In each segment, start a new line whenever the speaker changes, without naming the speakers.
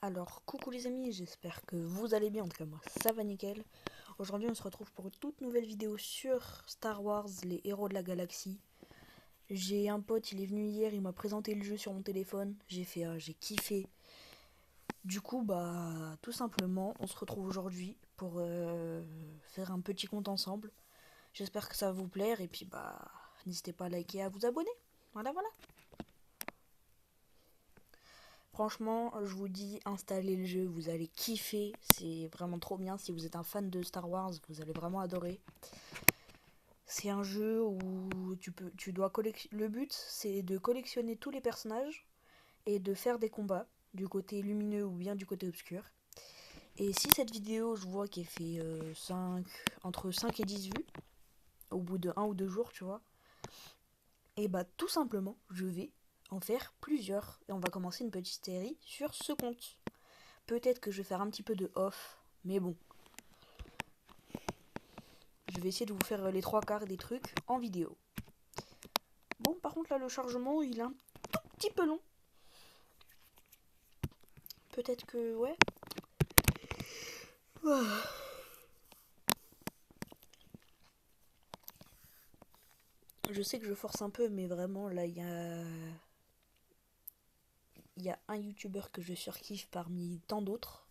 Alors, coucou les amis, j'espère que vous allez bien, en tout cas moi ça va nickel. Aujourd'hui on se retrouve pour une toute nouvelle vidéo sur Star Wars, les héros de la galaxie. J'ai un pote, il est venu hier, il m'a présenté le jeu sur mon téléphone, j'ai kiffé. Du coup, tout simplement, on se retrouve aujourd'hui pour faire un petit compte ensemble. J'espère que ça va vous plaire et puis n'hésitez pas à liker et à vous abonner. Voilà, voilà. Franchement, je vous dis, installez le jeu, vous allez kiffer. C'est vraiment trop bien. Si vous êtes un fan de Star Wars, vous allez vraiment adorer. C'est un jeu où tu dois collectionner. Le but, c'est de collectionner tous les personnages et de faire des combats du côté lumineux ou bien du côté obscur. Et si cette vidéo, je vois qu'elle fait entre 5 et 10 vues, au bout de 1 ou 2 jours, tu vois, et tout simplement, je vais en faire plusieurs. Et on va commencer une petite série sur ce compte. Peut-être que je vais faire un petit peu de off, mais bon. Je vais essayer de vous faire les trois quarts des trucs en vidéo. Bon, par contre, là, le chargement, il est un tout petit peu long. Peut-être que, ouais. Je sais que je force un peu, mais vraiment, là, il y a un youtubeur que je surkiffe parmi tant d'autres.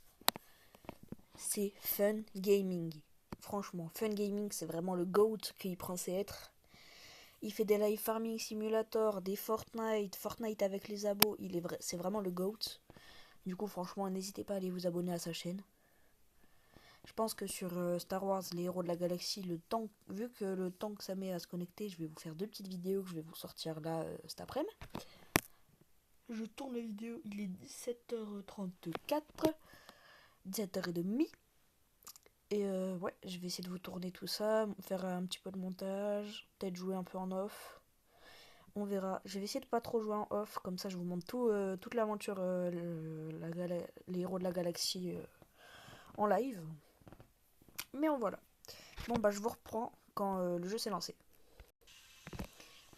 C'est Fun Gaming. Franchement, Fun Gaming, c'est vraiment le GOAT qu'il pensait être. Il fait des live farming simulator, des Fortnite avec les abos. C'est vraiment le GOAT. Du coup, franchement, n'hésitez pas à aller vous abonner à sa chaîne. Je pense que sur Star Wars, les héros de la galaxie, vu que le temps que ça met à se connecter, je vais vous faire 2 petites vidéos que je vais vous sortir là cet après-midi. Je tourne la vidéo, il est 17h34, 17h30. Et ouais, je vais essayer de vous tourner tout ça, faire un petit peu de montage, peut-être jouer un peu en off. On verra. Je vais essayer de pas trop jouer en off, comme ça je vous montre toute l'aventure, les héros de la galaxie en live. Mais en voilà. Bon je vous reprends quand le jeu s'est lancé.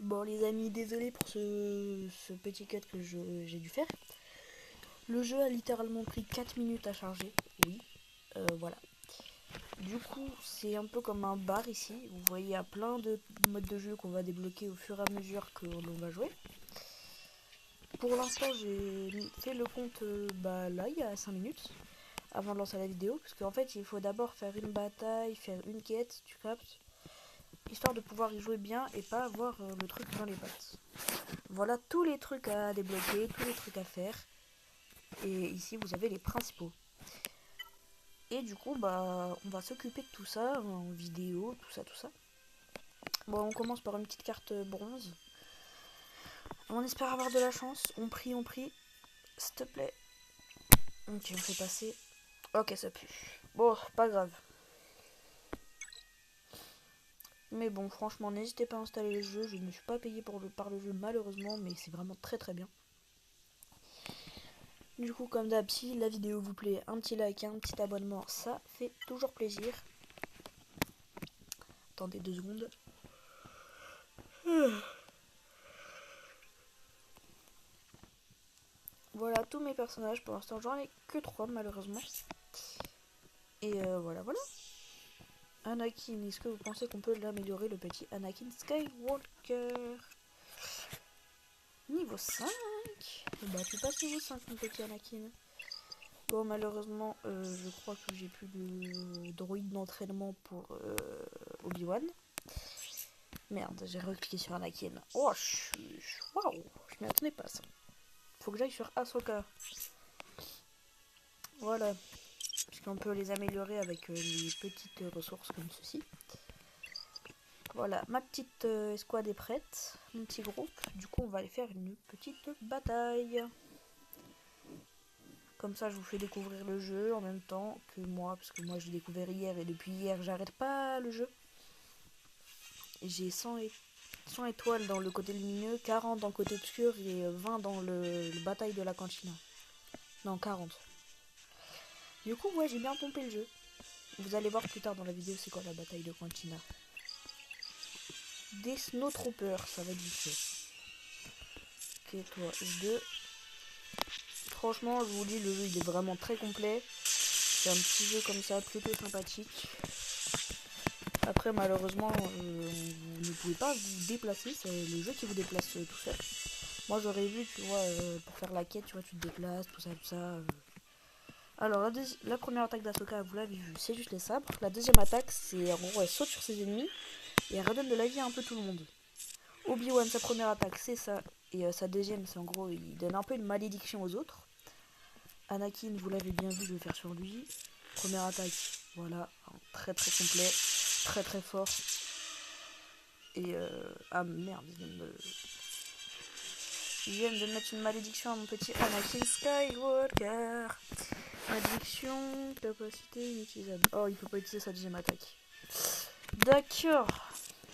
Bon les amis, désolé pour ce petit cut que j'ai dû faire. Le jeu a littéralement pris 4 minutes à charger. Oui, voilà. Du coup, c'est un peu comme un bar ici. Vous voyez, il y a plein de modes de jeu qu'on va débloquer au fur et à mesure que l'on va jouer. Pour l'instant, j'ai fait le compte là, il y a 5 minutes, avant de lancer la vidéo. Parce qu'en fait, il faut d'abord faire une bataille, faire une quête, tu captes, histoire de pouvoir y jouer bien et pas avoir le truc dans les pattes. Voilà tous les trucs à débloquer, tous les trucs à faire. Et ici, vous avez les principaux. Et du coup, on va s'occuper de tout ça en vidéo, tout ça, tout ça. Bon, on commence par une petite carte bronze. On espère avoir de la chance. On prie, s'il te plaît. Ok, on fait passer. Ok, ça pue. Bon, pas grave. Mais bon, franchement, n'hésitez pas à installer le jeu. Je ne suis pas payé par le jeu, malheureusement, mais c'est vraiment très très bien. Du coup, comme d'hab, si la vidéo vous plaît, un petit like, un petit abonnement, ça fait toujours plaisir. Attendez 2 secondes. Voilà tous mes personnages. Pour l'instant, j'en ai que 3 malheureusement. Et voilà, voilà. Anakin, est-ce que vous pensez qu'on peut l'améliorer, le petit Anakin Skywalker? Niveau 5. Tu passes niveau 5, mon petit Anakin. Bon, malheureusement, je crois que j'ai plus de droïde d'entraînement pour Obi-Wan. Merde, j'ai recliqué sur Anakin. Oh, waouh, je m'y attendais pas, ça. Faut que j'aille sur Ahsoka. Voilà. Parce qu'on peut les améliorer avec les petites ressources comme ceci. Voilà, ma petite escouade est prête. Mon petit groupe. Du coup, on va aller faire une petite bataille. Comme ça, je vous fais découvrir le jeu en même temps que moi. Parce que moi, j'ai découvert hier et depuis hier, j'arrête pas le jeu. J'ai 100 étoiles dans le côté lumineux, 40 dans le côté obscur et 20 dans le bataille de la cantina. Non, 40. Du coup, ouais, j'ai bien pompé le jeu. Vous allez voir plus tard dans la vidéo c'est quoi la bataille de cantina. Des snowtroopers, ça va être vite fait. Ok, toi, 2, Franchement, je vous dis, le jeu il est vraiment très complet. C'est un petit jeu comme ça, plutôt sympathique. Après, malheureusement, vous ne pouvez pas vous déplacer. C'est le jeu qui vous déplace tout seul. Moi, j'aurais vu, tu vois, pour faire la quête, tu vois, tu te déplaces, tout ça, tout ça. Alors, la première attaque d'Asoka, vous l'avez vu, c'est juste les sabres. La deuxième attaque, c'est en gros, elle saute sur ses ennemis et elle redonne de la vie à un peu tout le monde. Obi-Wan, sa première attaque, c'est ça. Et sa deuxième, c'est en gros, il donne un peu une malédiction aux autres. Anakin, vous l'avez bien vu, je vais faire sur lui. Première attaque, voilà, très très complet, très très fort. Et ah merde, ils viennent de mettre une malédiction à mon petit Anakin Skywalker. Malédiction, capacité inutilisable. Oh, il peut pas utiliser sa deuxième attaque. D'accord.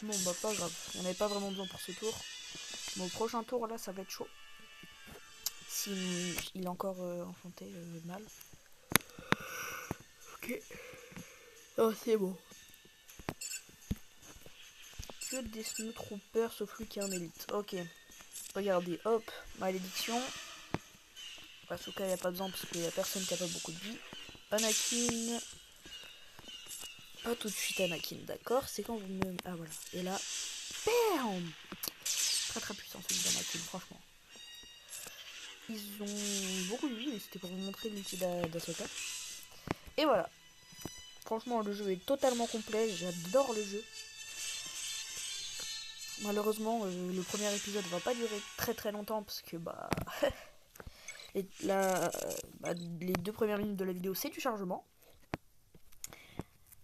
Bon, bah pas grave, on n'avait pas vraiment besoin pour ce tour. Bon, au prochain tour, là, ça va être chaud. S'il est encore enchanté mal. Ok. Oh, c'est bon. Que des snowtroopers sauf lui qui est un élite. Ok. Regardez, hop, malédiction. Asuka, il n'y a pas besoin parce qu'il n'y a personne qui a pas beaucoup de vie. Anakin. Pas tout de suite Anakin, d'accord. C'est quand vous me... Ah voilà. Et là, bam. Très très puissant celui d'Anakin, franchement. Ils ont beaucoup de vie, mais c'était pour vous montrer l'outil d'Asuka. Et voilà. Franchement, le jeu est totalement complet. J'adore le jeu. Malheureusement, le premier épisode va pas durer très très longtemps parce que bah... les 2 premières minutes de la vidéo, c'est du chargement.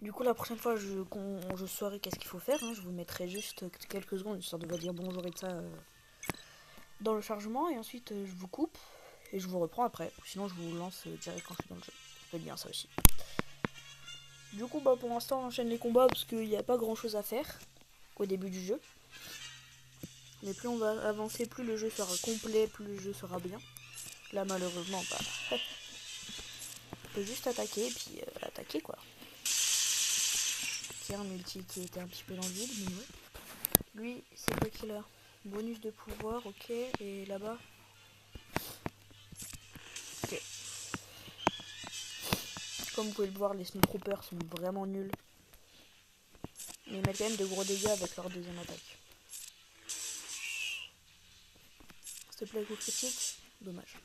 Du coup, la prochaine fois, je saurai qu'est-ce qu'il faut faire. Hein. Je vous mettrai juste quelques secondes, histoire de vous dire bonjour et de ça dans le chargement. Et ensuite, je vous coupe et je vous reprends après. Sinon, je vous lance direct quand je suis dans le jeu. Ça peut être bien ça aussi. Du coup, bah, pour l'instant, on enchaîne les combats parce qu'il n'y a pas grand-chose à faire au début du jeu. Mais plus on va avancer, plus le jeu sera complet, plus le jeu sera bien. Là, malheureusement, bah, on peut juste attaquer et puis attaquer quoi. Qui est un multi qui était un petit peu dans le vide, mais ouais. Lui, c'est quoi qu'il a? Bonus de pouvoir, ok. Et là-bas, ok. Comme vous pouvez le voir, les snowtroopers sont vraiment nuls. Mais ils mettent quand même de gros dégâts avec leur deuxième attaque. S'il te plaît, coup critique. Dommage.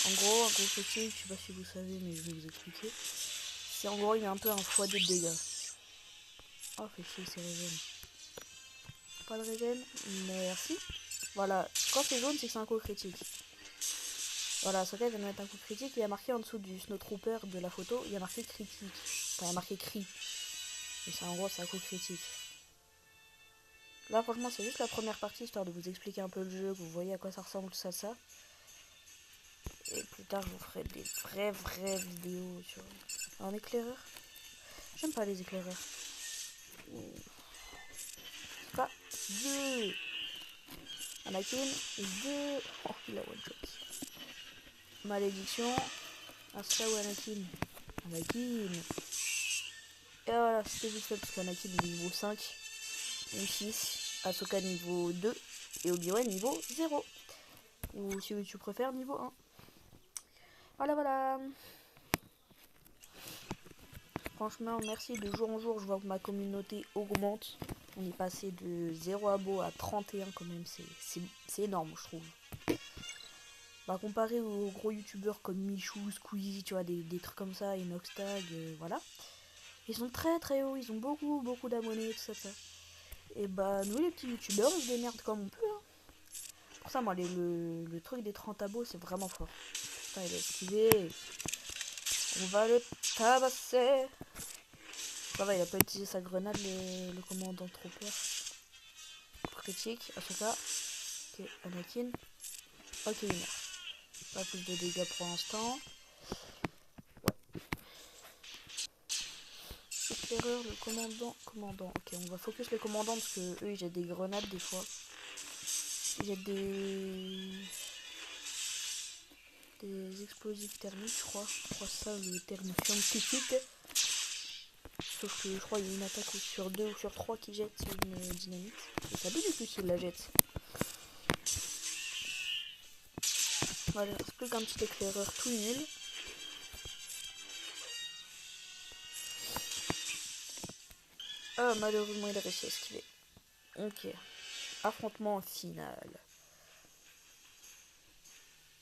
En gros, un coup critique, je sais pas si vous savez, mais je vais vous expliquer. C'est en gros, il y a un peu un x2 de dégâts. Oh, fait chier, c'est régène. Pas de régène, merci. Voilà, quand c'est jaune, c'est que c'est un coup critique. Voilà, Soka vient de mettre un coup critique. Il y a marqué en dessous du snowtrooper de la photo, il y a marqué critique. Enfin, il y a marqué cri. Et ça, en gros, c'est un coup critique. Là, franchement, c'est juste la première partie, histoire de vous expliquer un peu le jeu, que vous voyez à quoi ça ressemble, tout ça, ça. Et plus tard, je vous ferai des vraies vidéos sur un éclaireur. J'aime pas les éclaireurs. Pas deux. Anakin, deux. Oh, il a one shot. Malédiction. Asuka ou Anakin? Anakin. Et voilà, c'était vite fait parce qu'Anakin est niveau 5 ou 6. Asuka niveau 2. Et Obi-Wan niveau 0. Ou si tu préfères, niveau 1. Voilà. Franchement, merci. De jour en jour, je vois que ma communauté augmente. On est passé de 0 abos à 31 quand même. C'est énorme, je trouve. Bah, comparé aux gros youtubeurs comme Michou, Squeezie, tu vois, des trucs comme ça, et Noxtag, voilà. Ils sont très hauts, ils ont beaucoup d'abonnés, tout ça. Et bah, nous les petits youtubeurs, on se démerde comme on peut. Hein. Pour ça, moi, le truc des 30 abos, c'est vraiment fort. Putain, il a esquivé. On va le tabasser. Ça va, il a pas utilisé sa grenade, le commandant trooper. Critique, Asuka. Ok, Anakin. Ok, il meurt. Pas plus de dégâts pour l'instant. Ouais. Éclaireur, le commandant. Ok, on va focus les commandants parce que eux, ils jettent des grenades des fois. Ils jettent des explosifs thermiques, je crois. Je crois ça le terme scientifique. Sauf que je crois qu'il y a une attaque sur 2 ou sur 3 qui jette une dynamite. Et ça du coup s'il la jette. Voilà, c'est plus qu'un petit éclaireur tout nul. Ah, malheureusement, il a réussi à esquiver. Ok. Affrontement final.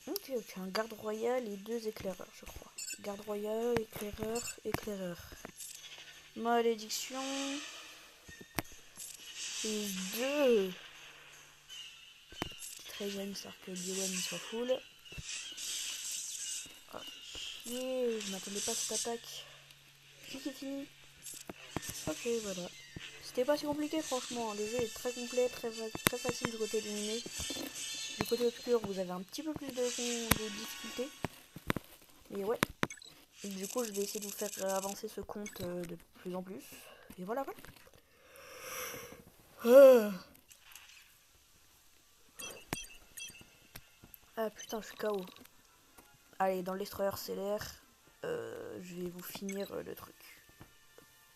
Ok, un garde royal et 2 éclaireurs, je crois. Garde royal, éclaireur, éclaireur. Malédiction. Et 2. Très bien, histoire que Diwan soit full. Oh, chier, je m'attendais pas à cette attaque. C'est fini. Ok, voilà. C'était pas si compliqué, franchement. Le jeu est très complet, très facile du côté lumineux. Du côté obscur, vous avez un petit peu plus de difficulté. Mais ouais. Et du coup, je vais essayer de vous faire avancer ce compte de plus en plus. Et voilà, voilà. Ah putain, je suis KO. Allez, dans le destroyer stellaire, je vais vous finir le truc.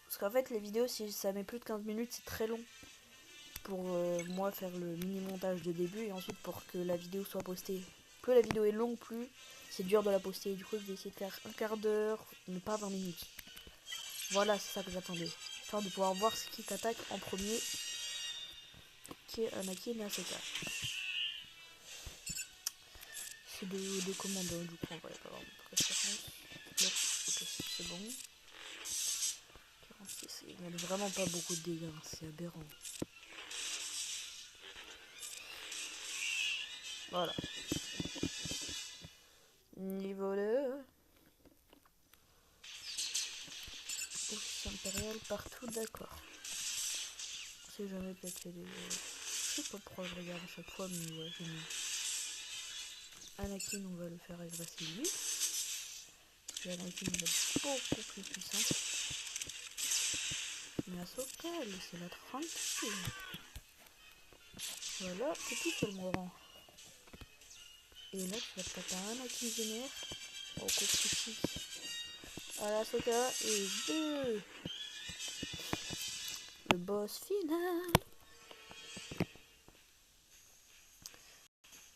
Parce qu'en fait, les vidéos, si ça met plus de 15 minutes, c'est très long. Pour moi, faire le mini-montage de début et ensuite pour que la vidéo soit postée. Plus la vidéo est longue, plus c'est dur de la poster. Du coup, je vais essayer de faire un quart d'heure, mais pas 20 minutes. Voilà, c'est ça que j'attendais. Histoire de pouvoir voir ce qui t'attaque en premier, qui est Anakin et Ahsoka. C'est de commandants, du coup, on va pas avoir de préférence. Ok, c'est bon. 46, il n'y a vraiment pas beaucoup de dégâts, c'est aberrant. Voilà. Niveau 2. Officier impérial partout, d'accord. Si jamais peut-être il y a des... Je sais pas pourquoi je regarde à chaque fois, mais ouais, j'ai mis. Anakin, on va le faire agresser lui. Parce que Anakin va être beaucoup plus puissant. Mais Ahsoka, laissez-la tranquille. Voilà, t'es tout seul, mon grand. Et là, tu vas te taper un Anakin vénère. Oh, coup critique. À la Ahsoka, et 2. Le boss final.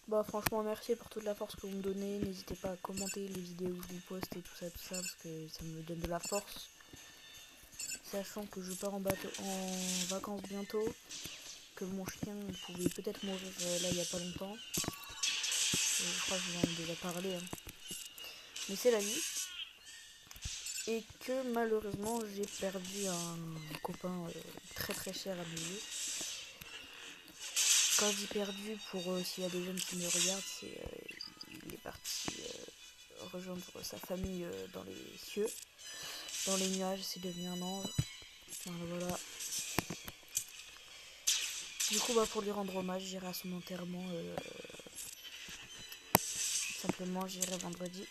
Bah franchement merci pour toute la force que vous me donnez. N'hésitez pas à commenter les vidéos que je vous poste et tout ça parce que ça me donne de la force. Sachant que je pars en vacances bientôt, que mon chien pouvait peut-être mourir là il n'y a pas longtemps. Je crois que je vous en ai déjà parlé. Hein. Mais c'est la vie. Et que malheureusement j'ai perdu un copain très très cher à mes yeux. Quand je dis perdu, pour s'il y a des jeunes qui me regardent, c'est il est parti rejoindre sa famille dans les cieux, dans les nuages, c'est devenu un ange. Voilà. Du coup, bah, pour lui rendre hommage, j'irai à son enterrement. Simplement, j'irai vendredi.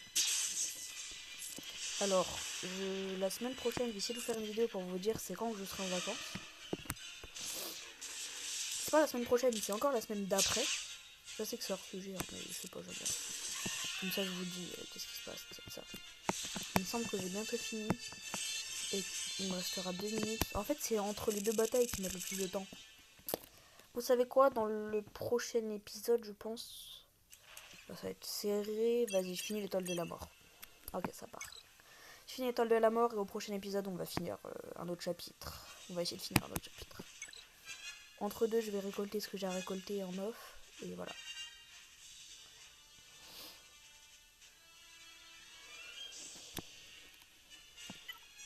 Alors, la semaine prochaine, je vais essayer de vous faire une vidéo pour vous dire c'est quand que je serai en vacances. C'est pas la semaine prochaine, c'est encore la semaine d'après. Je sais que c'est hors sujet, hein, mais je sais pas, j'aime bien. Comme ça, je vous dis qu'est-ce qui se passe, tout ça. Il me semble que j'ai bientôt fini. Et il me restera 2 minutes. En fait, c'est entre les 2 batailles qui mettent le plus de temps. Vous savez quoi? Dans le prochain épisode, je pense... ça va être serré. Vas-y, je finis l'étoile de la mort. Ok, ça part. Je finis l'étoile de la mort et au prochain épisode, on va finir un autre chapitre. On va essayer de finir un autre chapitre. Entre deux, je vais récolter ce que j'ai à récolter en off. Et voilà.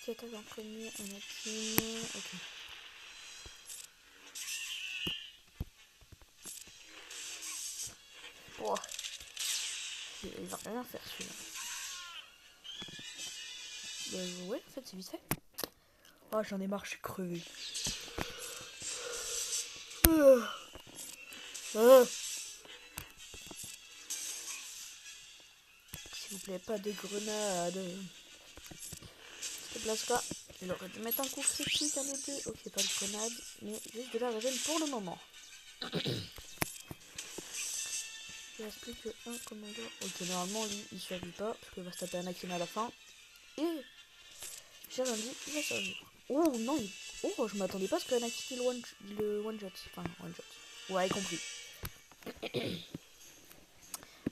Qui attaque en premier? Anakin. Ok. Oh. Il va rien faire celui-là. Bah, ouais, en fait, c'est vite fait. Oh, j'en ai marre, je suis crevé. S'il vous plaît, pas des grenades. S'il te plaît pas. Il aurait dû mettre un coup critique à les deux. Ok, pas de grenade, mais juste de la régène pour le moment. Il reste plus que un commandant. Ok, normalement, lui, il survit pas, parce qu'il va se taper Anakin à la fin. Et j'ai rien dit, il va survivre. Oh non, oh, je m'attendais pas à ce que Anakin le one shot. Enfin, one shot. Ouais, compris.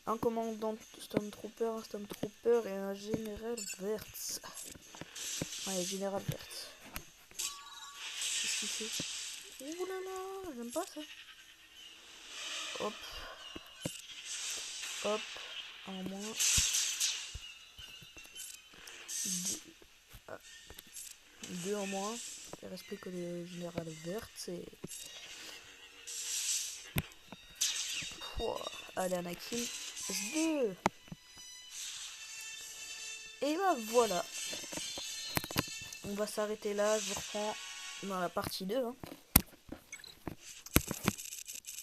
un commandant Stormtrooper, un Stormtrooper et un général Wertz. Ouais, général Wertz. Qu'est-ce qu'il fait? Ouh là là, j'aime pas ça. Hop. Hop. Un en moins. Deux en moins. Il reste plus que le général Wertz et... Pouah. Allez, Anakin. S2. Et bah voilà. On va s'arrêter là. Je vous reprends dans la partie 2. Hein.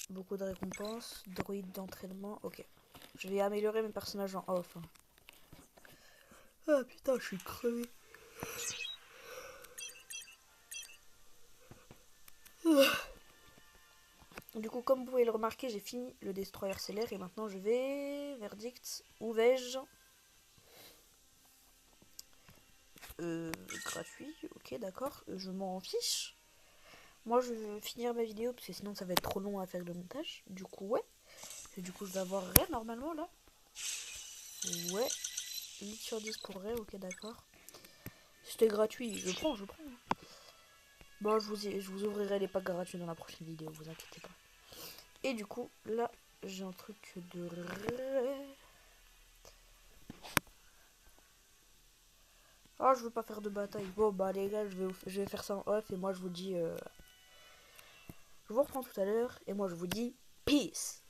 Beaucoup de récompenses. Droïde d'entraînement. Ok. Je vais améliorer mes personnages en off. Hein. Ah putain, je suis crevé. Du coup, comme vous pouvez le remarquer, j'ai fini le destroyer stellaire et maintenant je vais... Verdict. Où vais-je? Gratuit. Ok, d'accord. Je m'en fiche. Moi, je vais finir ma vidéo parce que sinon ça va être trop long à faire le montage. Du coup, ouais. Et du coup, je vais avoir Ray normalement là. Ouais. 8 sur 10 pour Ray, ok, d'accord. C'était gratuit, je prends. Bon, je vous ouvrirai les packs gratuits dans la prochaine vidéo, vous inquiétez pas. Et du coup, là, j'ai un truc de Ray. Ah, je veux pas faire de bataille. Bon, bah les gars, je vais faire ça en off et moi je vous dis... je vous reprends tout à l'heure et moi je vous dis peace.